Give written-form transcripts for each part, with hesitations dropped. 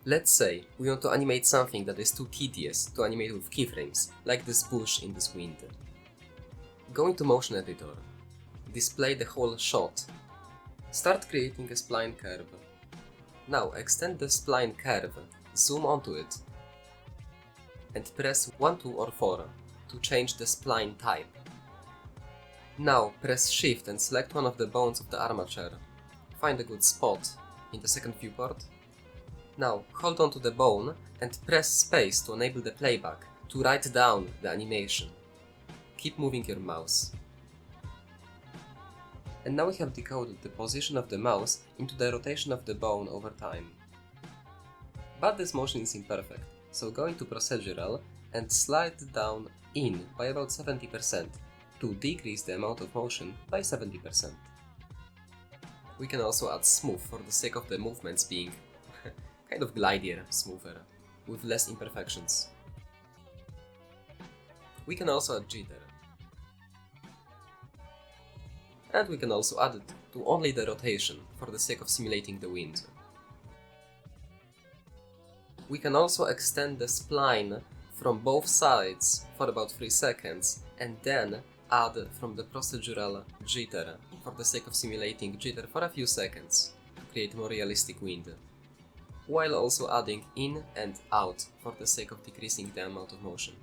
Let's say we want to animate something that is too tedious to animate with keyframes, like this bush in this wind. Go into Motion Editor. Display the whole shot. Start creating a spline curve. Now extend the spline curve, zoom onto it, and press 1, 2 or 4 to change the spline type. Now press Shift and select one of the bones of the armature. Find a good spot in the second viewport. Now hold on to the bone and press space to enable the playback to write down the animation. Keep moving your mouse. And now we have decoded the position of the mouse into the rotation of the bone over time. But this motion is imperfect, so go into procedural and slide down in by about 70% to decrease the amount of motion by 70%. We can also add smooth for the sake of the movements being kind of glidier, smoother, with less imperfections. We can also add jitter. And we can also add it to only the rotation for the sake of simulating the wind. We can also extend the spline from both sides for about 3 seconds and then add from the procedural jitter for the sake of simulating jitter for a few seconds to create more realistic wind, while also adding in and out for the sake of decreasing the amount of motion.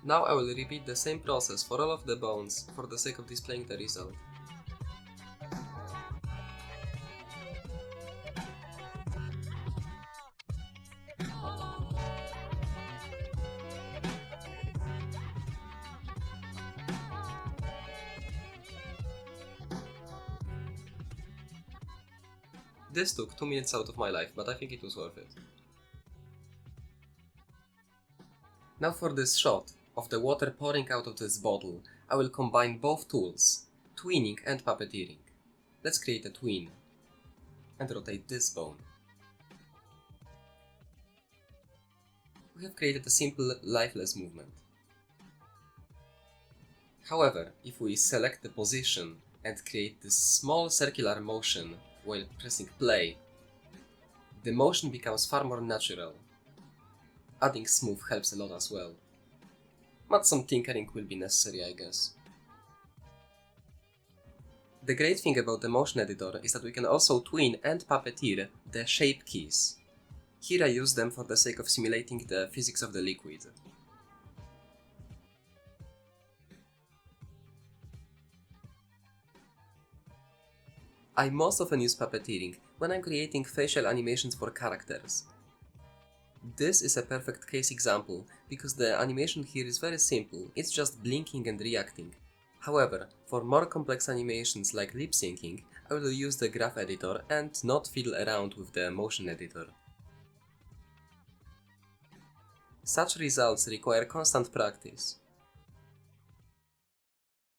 Now I will repeat the same process for all of the bones for the sake of displaying the result. This took 2 minutes out of my life, but I think it was worth it. Now for this shot of the water pouring out of this bottle, I will combine both tools, tweening and puppeteering. Let's create a tween and rotate this bone. We have created a simple lifeless movement. However, if we select the position and create this small circular motion while pressing play, the motion becomes far more natural. Adding smooth helps a lot as well, but some tinkering will be necessary, I guess. The great thing about the motion editor is that we can also tween and puppeteer the shape keys. Here I use them for the sake of simulating the physics of the liquid. I most often use puppeteering when I'm creating facial animations for characters. This is a perfect case example, because the animation here is very simple, it's just blinking and reacting. However, for more complex animations like lip syncing, I will use the graph editor and not fiddle around with the motion editor. Such results require constant practice.